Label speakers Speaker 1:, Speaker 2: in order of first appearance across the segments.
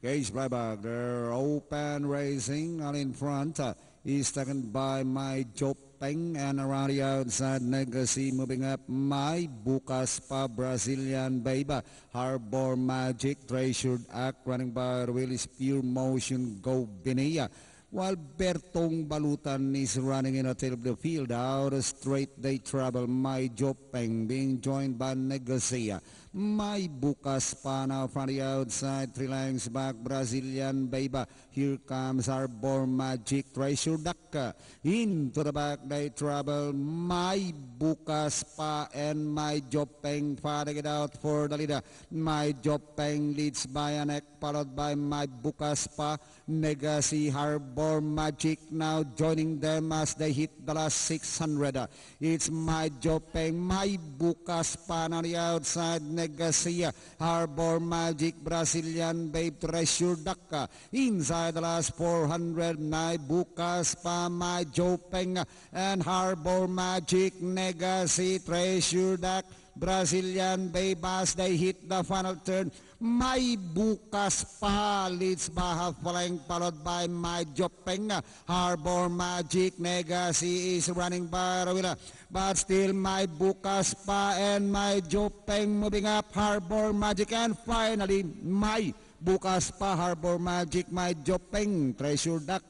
Speaker 1: Gage Blyberg, they're open racing on in front. Is taken by my Jopeng, and around the outside Legacy moving up my Bukas Pa Brazilian Baby, Harbor Magic, Treasured Act running by Willis Pure Motion Go Binea. While Bertong Balutan is running in the tail of the field, out straight they travel. My Jopeng being joined by Negocia. My Bukas Pa now from the outside, 3 lengths back, Brazilian Baby. Here comes Harbor Magic, Treasure Duck. Into the back they travel. My Bukas Pa and My Jopeng fighting it out for the leader. My Jopeng leads by a neck, followed by My Bukas Pa. Legacy, Harbor Magic now joining them as they hit the last 600. It's My Jopeng, My Bukas Pa on the outside, Legacy, Harbor Magic, Brazilian Babe, Treasure Duck. Inside the last 400, My Bukas Pa, My Jopeng, and Harbor Magic, Legacy, Treasure Duck, Brazilian Babe as they hit the final turn. My Bukas Pa leads by half length, followed by My Jopeng. Harbor Magic, Legacy is running by Ravila, but still My Bukas Pa and My Jopeng moving up. Harbor Magic, and finally My Bukas Pa, Harbor Magic, My Jopeng, Treasure Duck,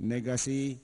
Speaker 1: Legacy